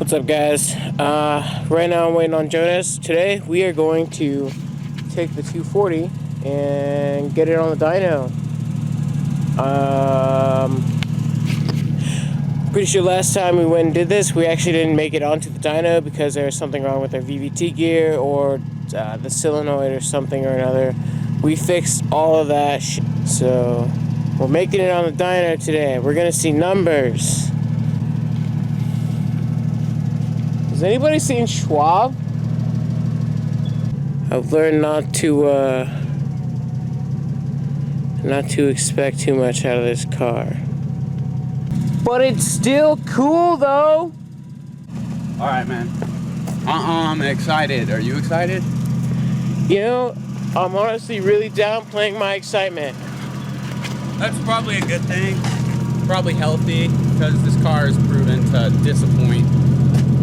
What's up, guys? Right now I'm waiting on Jonas. Today we are going to take the 240 and get it on the dyno. Pretty sure last time we went and did this, we actually didn't make it onto the dyno because there was something wrong with our VVT gear or the solenoid or something or another. We fixed all of that shit. So we're making it on the dyno today. We're gonna see numbers. Has anybody seen Schwab? I've learned not to expect too much out of this car. But it's still cool though. All right, man. I'm excited. Are you excited? You know, I'm honestly really downplaying my excitement. That's probably a good thing. Probably healthy because this car is proven to disappoint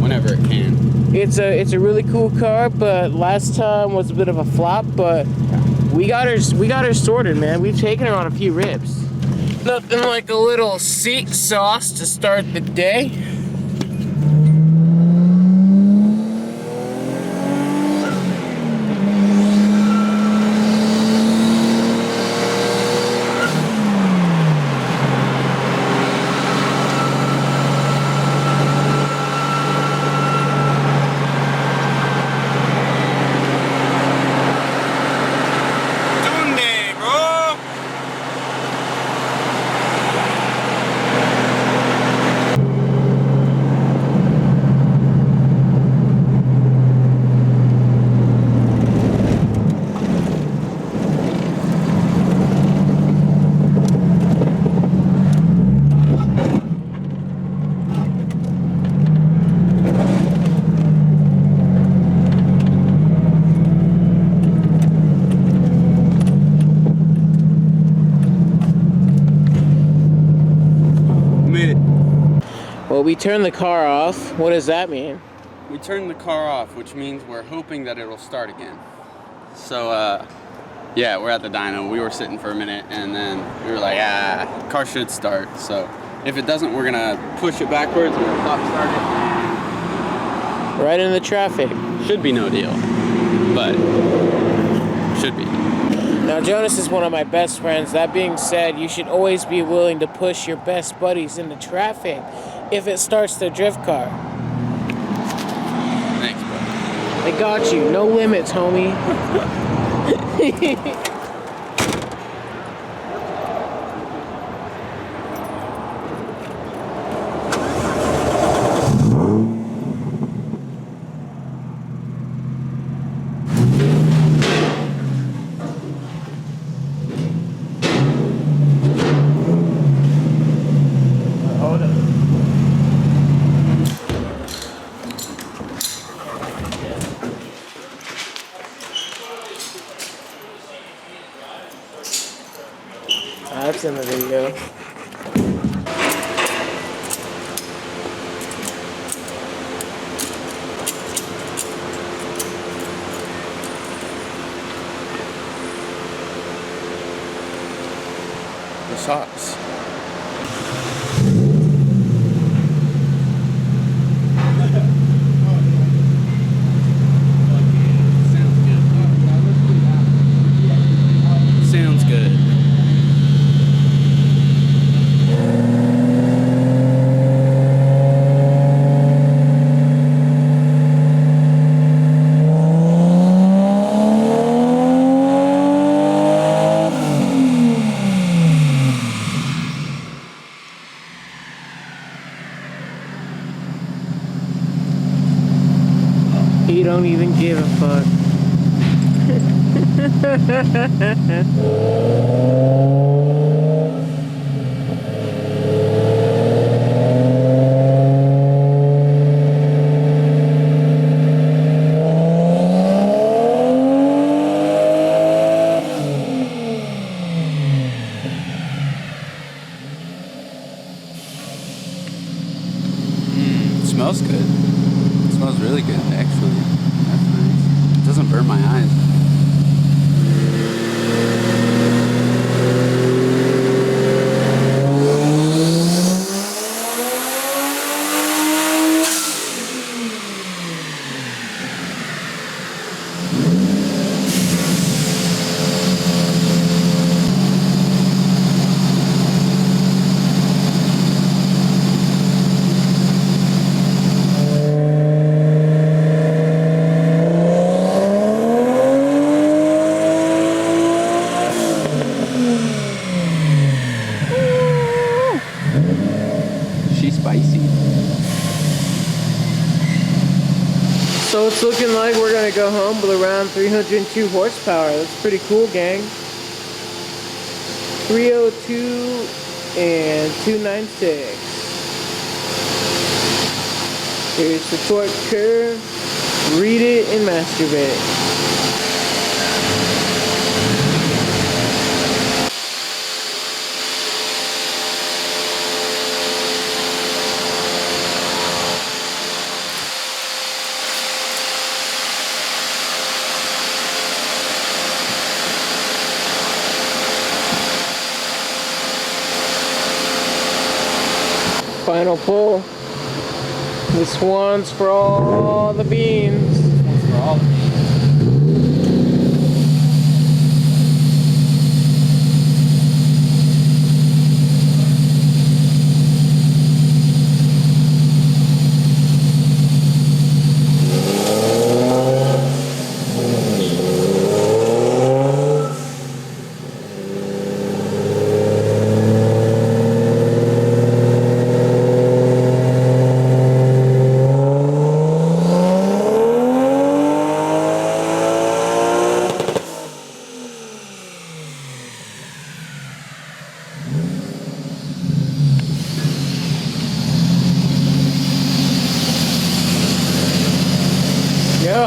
whenever it can. It's a really cool car, but last time was a bit of a flop. But we got her sorted, man. We've taken her on a few rips. Nothing like a little seat sauce to start the day. Well, we turned the car off. What does that mean? We turned the car off, which means we're hoping that it'll start again. So, yeah, we're at the dyno. We were sitting for a minute, and then we were like, car should start. So, if it doesn't, we're gonna push it backwards and we'll stop start it. Right in the traffic. Should be no deal, but should be. Now, Jonas is one of my best friends. That being said, you should always be willing to push your best buddies into traffic if it starts their drift car. Thanks, bro. I got you. No limits, homie. That's in the video. The socks. Sounds good. You don't even give a fuck. It smells good. It smells really good, actually. That's nice. It doesn't burn my eyes. like we're gonna go home with around 302 horsepower. That's pretty cool, gang. 302 and 296. Here's the torque curve. Read it and masturbate. Final pull. This one's for all the beans. This one's for all the beans. Yo!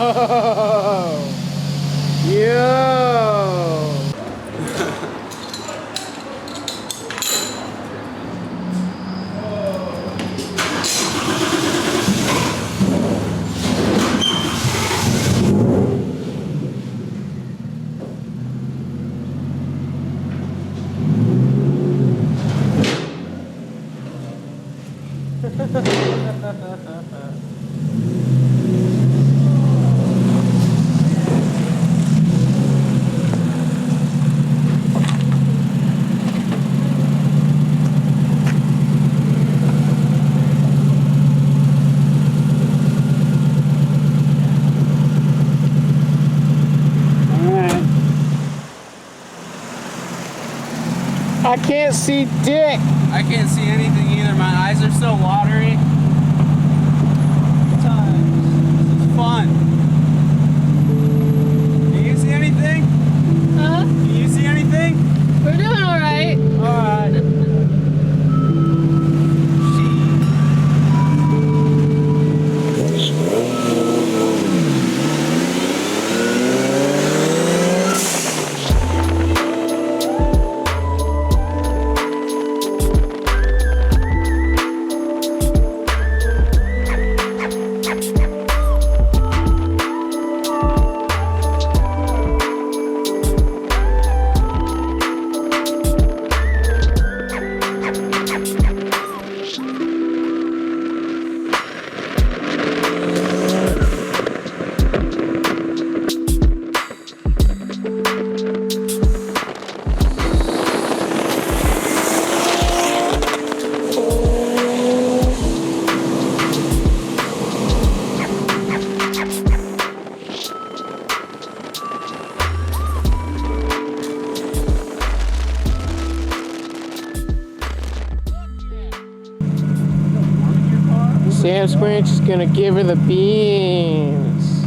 I can't see dick. I can't see anything either. My eyes are so watery. This is fun. Can you see anything? Huh? Can you see anything? We're doing all right. All right. Samsquanch is gonna give her the beans.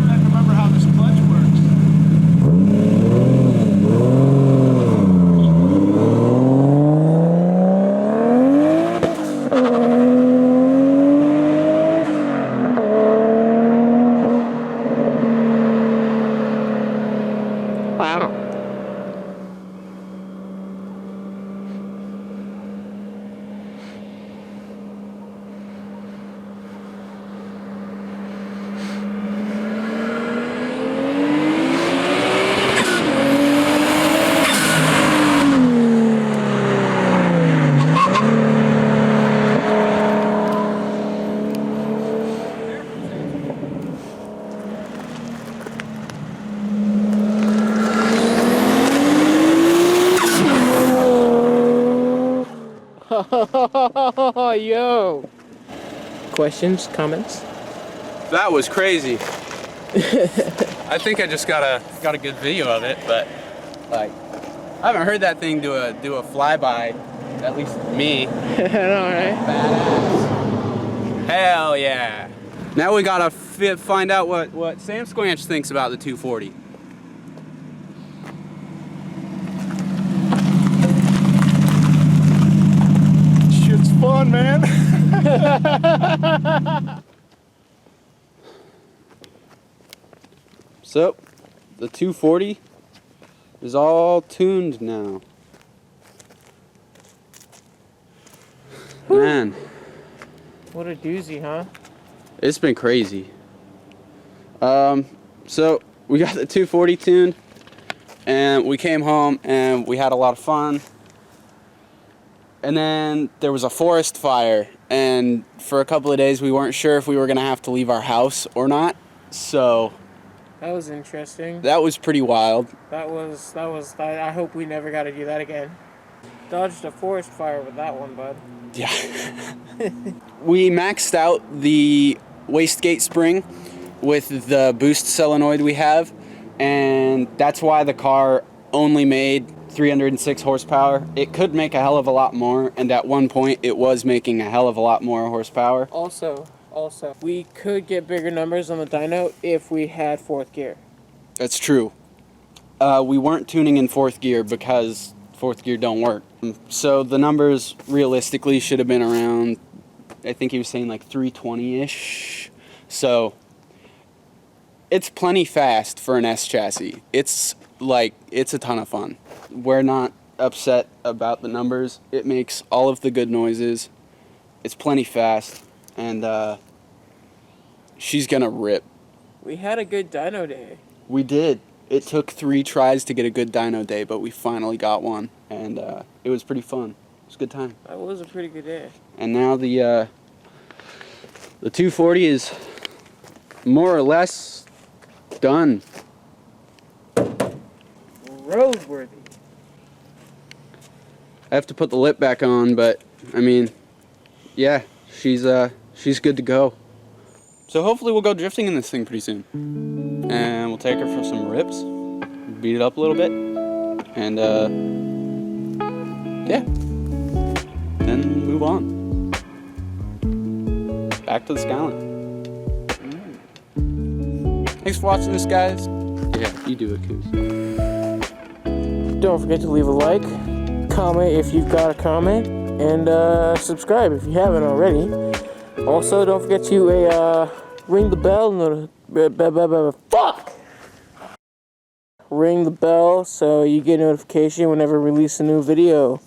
I remember how this clutch works. Wow. Yo. Questions, comments? That was crazy. I think I just got a good video of it, but like I haven't heard that thing do a flyby, at least me. I know, right? Badass. yeah. Now we gotta find out what Samsquanch thinks about the 240. Shit's fun, man. So, the 240 is all tuned now. Man, What a doozy, huh? it's been crazy. So we got the 240 tuned, and we came home and we had a lot of fun. And then there was a forest fire, and for a couple of days we weren't sure if we were gonna have to leave our house or not. So That was interesting. that was pretty wild. I hope we never got to do that again. Dodged a forest fire with that one, bud. Yeah. We maxed out the wastegate spring with the boost solenoid we have, and that's why the car only made 306 horsepower. It could make a hell of a lot more, and at one point it was making a hell of a lot more horsepower. Also, we could get bigger numbers on the dyno if we had fourth gear. That's true. We weren't tuning in fourth gear because fourth gear don't work. So the numbers realistically should have been around, I think he was saying like 320-ish. So it's plenty fast for an S chassis. It's a ton of fun. We're not upset about the numbers. It makes all of the good noises. It's plenty fast, and she's gonna rip. We had a good dyno day. We did. It took 3 tries to get a good dyno day, but we finally got one, and it was pretty fun. It was a good time. That was a pretty good day. And now the 240 is more or less done. Roadworthy. I have to put the lip back on, but I mean, yeah, she's good to go. So hopefully we'll go drifting in this thing pretty soon, and we'll take her for some rips, beat it up a little bit, and yeah, then move on back to the Skyline. Thanks for watching this, guys. Yeah, you do it, Coose. Don't forget to leave a like, comment if you've got a comment, and subscribe if you haven't already. Also, don't forget to ring the bell. Fuck! Ring the bell so you get notification whenever I release a new video.